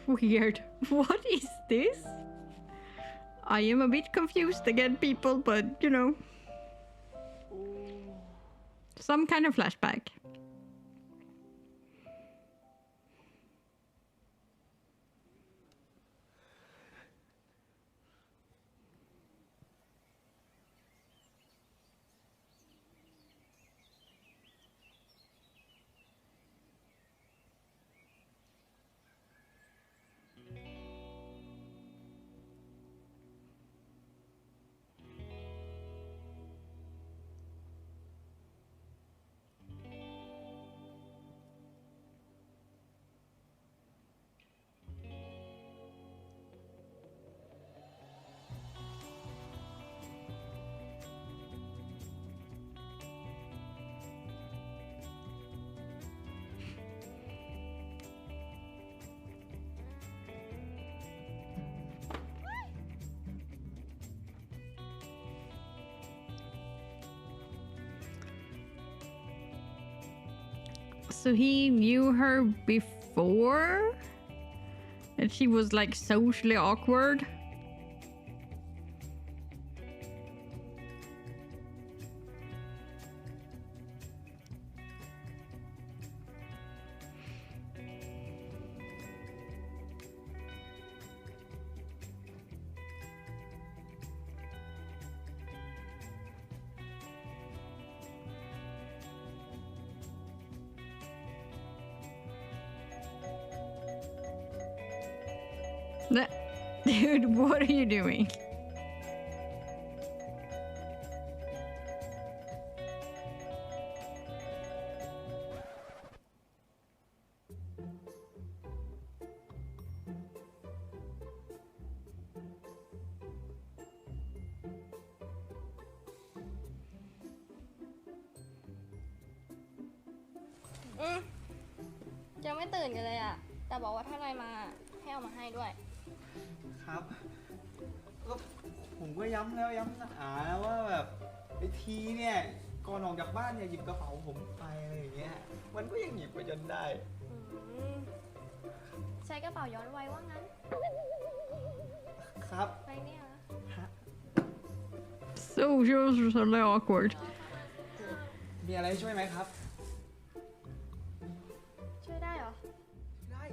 Weird. What is this? I am a bit confused again, people, but you know. Some kind of flashback. So he knew her before? And she was like socially awkward? Dude, what are you doing? Ừ. ยังไม่ตื่นกันเลยอ่ะ แต่บอกว่าถ้านายมาให้เอามาให้ด้วย ครับก็ผมก็ย้ำแล้วย้ำหาแล้วว่าแบบไอ้ทีเนี่ยก่อนออกจากบ้านเนี่ยหยิบกระเป๋าผมไปอะไรอย่างเงี้ยมันก็ยังหยิบไปจนได้ ใช้กระเป๋าย้อนวัยว่างั้น ครับ ไปเนี่ยนะ Socially awkward. มีอะไรช่วยไหมครับ ช่วยได้เหรอ ได้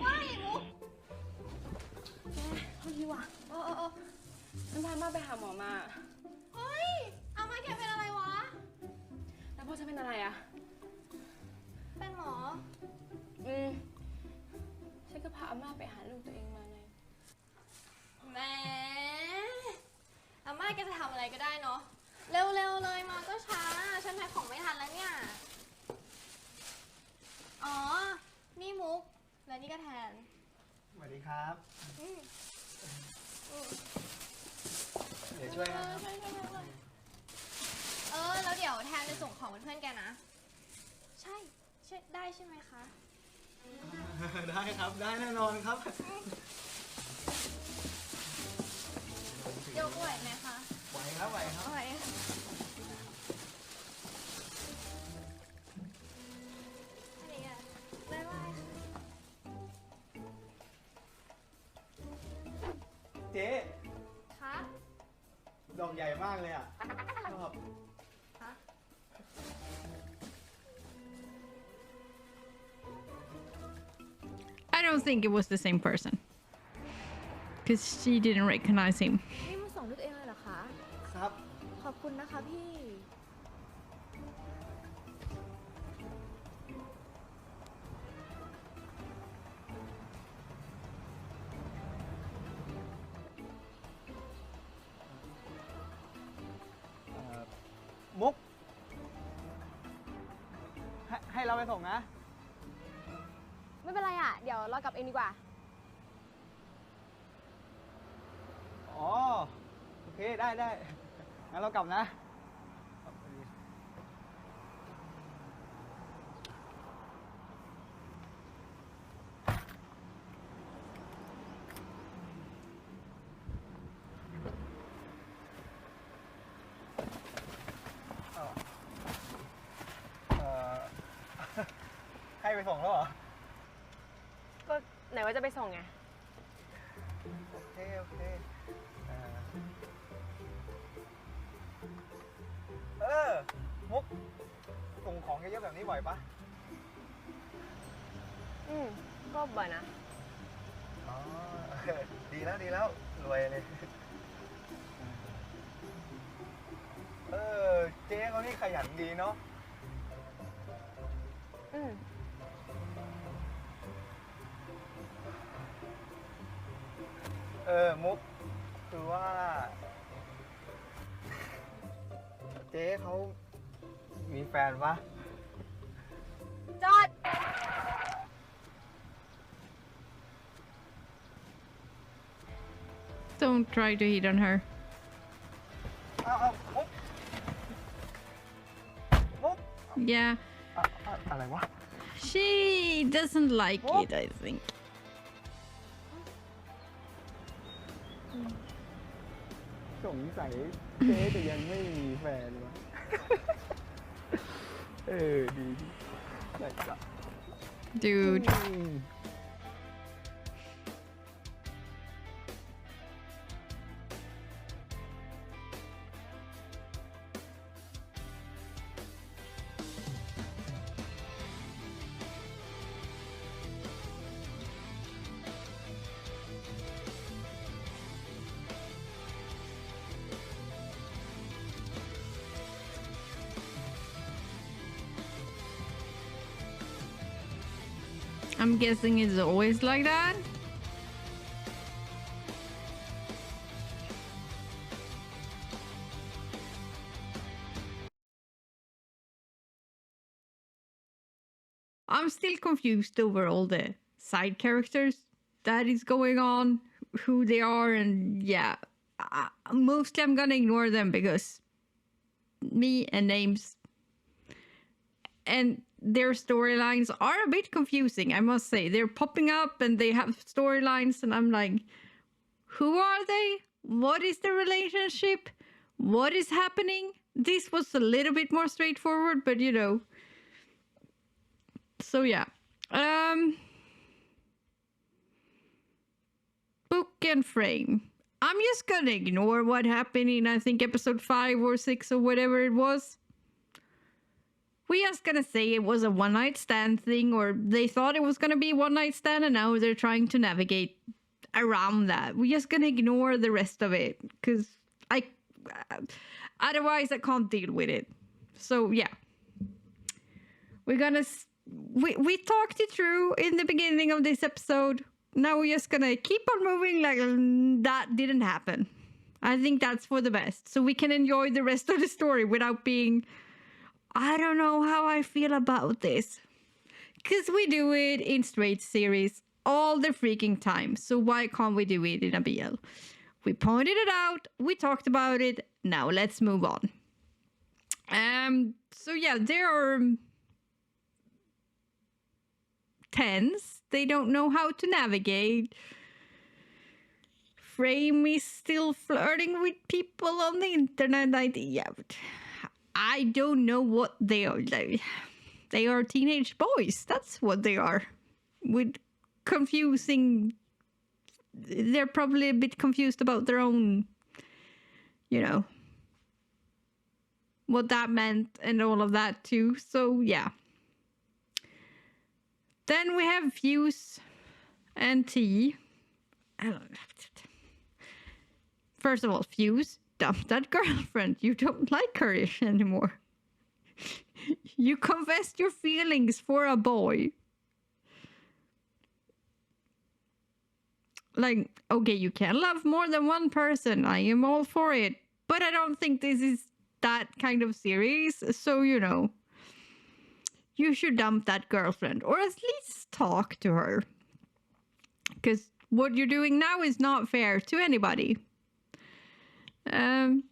ว้ายมุก เฮ้ยว่ะ เออ ฉันพามาไปหาหมอมา เฮ้ยอาม่าแกเป็นอะไรวะ แล้วพ่อจะเป็นอะไรอ่ะ เป็นหมอ ฉันก็พาอาม่าไปหาลูกตัวเองมาไง แหมอาม่าแกจะทำอะไรก็ได้เนาะ เร็วๆเลยมาก็ช้า ฉันแพ็คของไม่ทันแล้วเนี่ย อ๋อ นี่มุก และนี่ก็แทน สวัสดีครับ อืม เดี๋ยวช่วยนะครับ แล้วเดี๋ยวแทนไปส่งของเพื่อนๆแกนะ ใช่ได้ใช่ไหมคะ ได้ครับได้แน่นอนครับ ยกไหวไหมคะ ไหวครับไหวครับ ไหวอันนี้อ่ะบ๊ายบายค่ะ เจ๊ คะ ดอกใหญ่มากเลยอ่ะชอบ คะ I don't think it was the same person. Because she didn't recognize him. นี่มาส่งลูกเองเลยเหรอคะ ครับ ขอบคุณนะคะพี่ มุก ให้เราไปส่งนะ ไม่เป็นไรอ่ะ เดี๋ยว เรากลับเองดีกว่า อ๋อ โอเค ได้ งั้นเรากลับนะ ให้ไปส่งแล้วเหรอ ก็ไหนว่าจะไปส่งไง โอเคมุก ส่งของเยอะๆแบบนี้บ่อยปะ ก็บ่อยนะ อ๋อ ดีแล้ว รวยเลย เจ๊เขานี่ขยันดีเนาะ มุก คือว่า เจ๊เขามีแฟนปะ จอด Don't try to hit on her. เอามุก Yeah. อะไรวะ She doesn't like it, I think. สงสัยเจ๊จะยังไม่มีแฟนวะ ดีไหนจ้ะ Dude. I'm guessing it's always like that. I'm still confused over all the side characters that is going on, who they are, and yeah. Mostly I'm gonna ignore them because me and names and their storylines are a bit confusing, I must say. They're popping up and they have storylines, and I'm like, who are they? What is the relationship? What is happening? This was a little bit more straightforward, but you know. So yeah. Book and frame. I'm just gonna ignore what happened in, I think, episode 5 or 6 or whatever it was. We're just gonna say it was a one-night stand thing, or they thought it was gonna be one-night stand and now they're trying to navigate around that. We're just gonna ignore the rest of it because otherwise I can't deal with it. So yeah, we're gonna we talked it through in the beginning of this episode. Now we're just gonna keep on moving like that didn't happen. I think that's for the best, so we can enjoy the rest of the story without being, I don't know how I feel about this. Because we do it in straight series all the freaking time. So why can't we do it in a BL? We pointed it out. We talked about it. Now let's move on. So yeah, there are tens. They don't know how to navigate. Frame is still flirting with people on the internet. I don't know what they are. They are teenage boys. That's what they are. With confusing... They're probably a bit confused about their own, you know, what that meant and all of that too. So, yeah. Then we have Fuse and T. First of all, Fuse, dump that girlfriend. You don't like her anymore. You confessed your feelings for a boy. Like, okay, you can love more than one person. I am all for it. But I don't think this is that kind of series. So, you know, you should dump that girlfriend. Or at least talk to her. because what you're doing now is not fair to anybody. And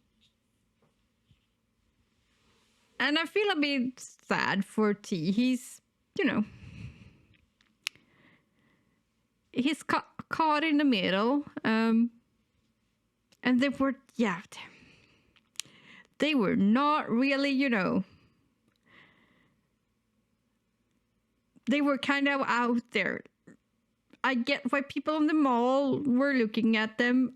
I feel a bit sad for T. He's, you know, he's caught in the middle. And they were, yeah, they were not really, you know, they were kind of out there. I get why people in the mall were looking at them.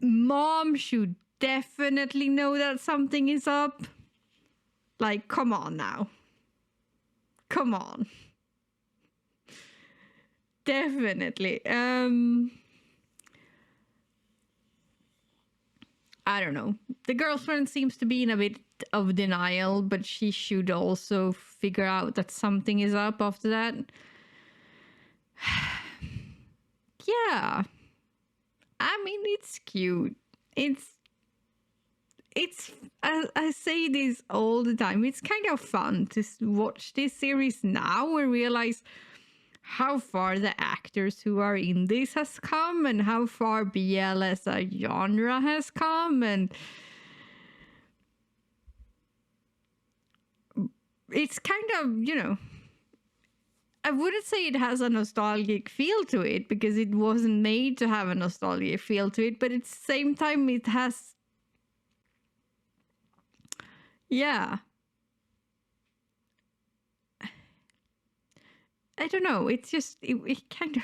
Mom should definitely know that something is up. Like, come on now. Come on. Definitely. I don't know. The girlfriend seems to be in a bit of denial, but she should also figure out that something is up after that. Yeah. I mean, it's cute. It's I say this all the time. It's kind of fun to watch this series now and realize how far the actors who are in this has come and how far BL as a genre has come, and it's kind of, you know, I wouldn't say it has a nostalgic feel to it because it wasn't made to have a nostalgic feel to it, but at the same time it has, yeah. I don't know, it's just, it kind of,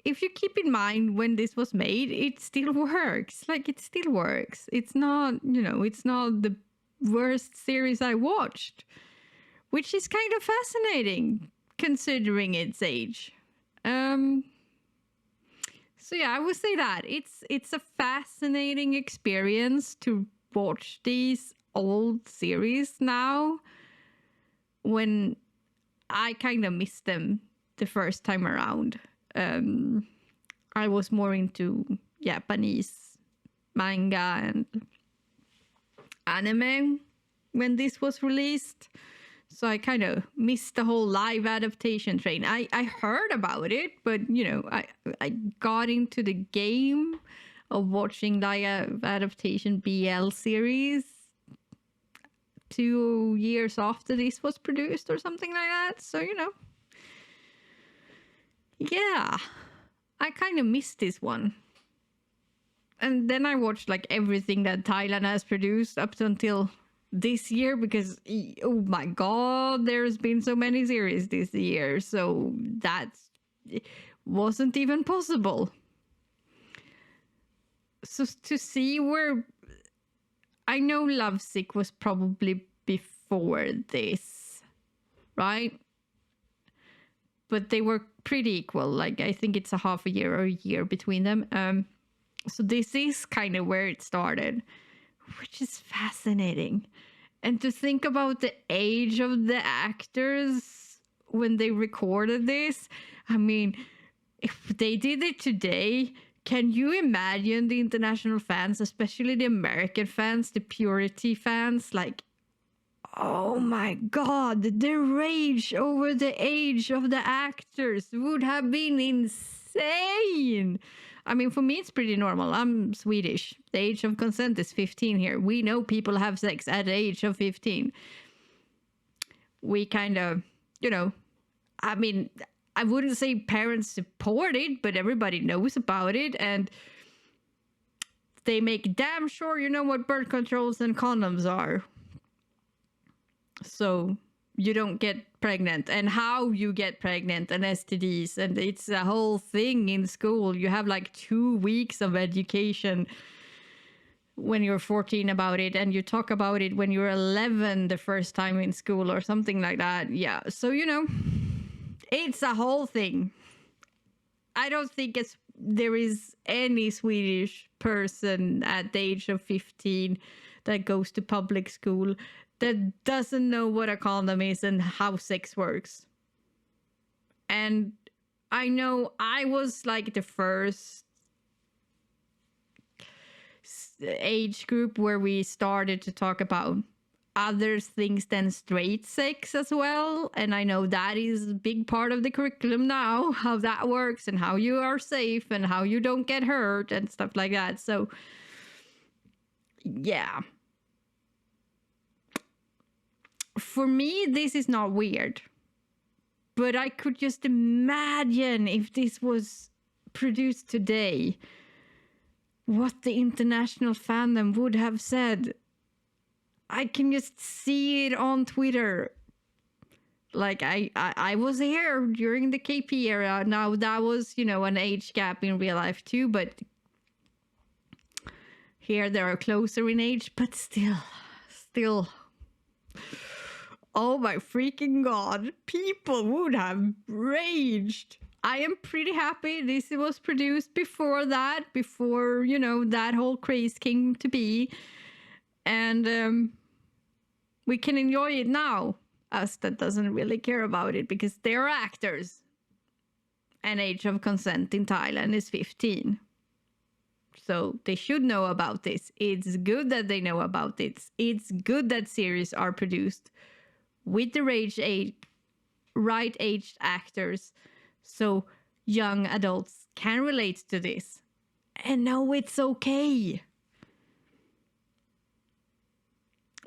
if you keep in mind when this was made, it still works. Like, it still works. It's not, you know, it's not the worst series I watched, which is kind of fascinating considering its age. So yeah, I would say that it's a fascinating experience to watch these old series now when I kind of missed them the first time around. I was more into Japanese manga and anime when this was released. So I kind of missed the whole live adaptation train. I heard about it, but, you know, I got into the game of watching live adaptation BL series 2 years after this was produced or something like that. So, you know, yeah, I kind of missed this one. And then I watched like everything that Thailand has produced up until this year because, oh my god, there's been so many series this year. So that wasn't even possible. So to see where, I know Lovesick was probably before this, right? But they were pretty equal. Like, I think it's a half a year or a year between them. So this is kind of where it started, which is fascinating. And to think about the age of the actors when they recorded this, I mean, if they did it today, can you imagine the international fans, especially the American fans, the Purity fans, like, oh my god, the rage over the age of the actors would have been insane. I mean, for me, it's pretty normal. I'm Swedish. The age of consent is 15 here. We know people have sex at the age of 15. We kind of, you know, I mean, I wouldn't say parents support it, but everybody knows about it. And they make damn sure you know what birth controls and condoms are. So you don't get pregnant, and how you get pregnant, and STDs, and it's a whole thing in school. You have like 2 weeks of education when you're 14 about it, and you talk about it when you're 11 the first time in school or something like that. Yeah, so, you know, it's a whole thing. I don't think there is any Swedish person at the age of 15 that goes to public school that doesn't know what a condom is and how sex works. And I know I was like the first age group where we started to talk about other things than straight sex as well. And I know that is a big part of the curriculum now, how that works and how you are safe and how you don't get hurt and stuff like that. So, yeah. For me, this is not weird. But I could just imagine if this was produced today, what the international fandom would have said. I can just see it on Twitter. Like, I was here during the KP era. Now, that was, you know, an age gap in real life too, but here they are closer in age, but still. Oh my freaking God. People would have raged. I am pretty happy this was produced before that, before, you know, that whole craze came to be. And we can enjoy it now. Us that doesn't really care about it because they're actors. And age of consent in Thailand is 15. So they should know about this. It's good that they know about it. It's good that series are produced with the right aged actors so young adults can relate to this and know it's okay.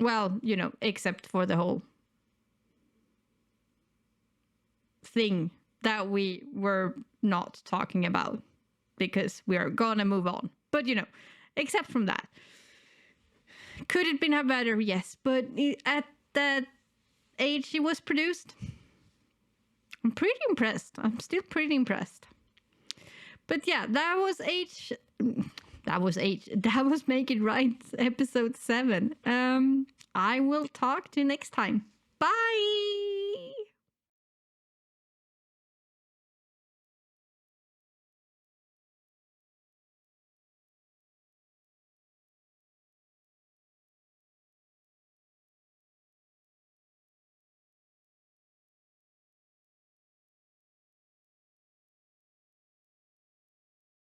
Well, you know, except for the whole thing that we were not talking about because we are gonna move on. But, you know, except from that. Could it been better? Yes. But at that age it was produced, I'm pretty impressed. I'm still pretty impressed. But yeah, that was Make It Right episode 7. I will talk to you next time. Bye.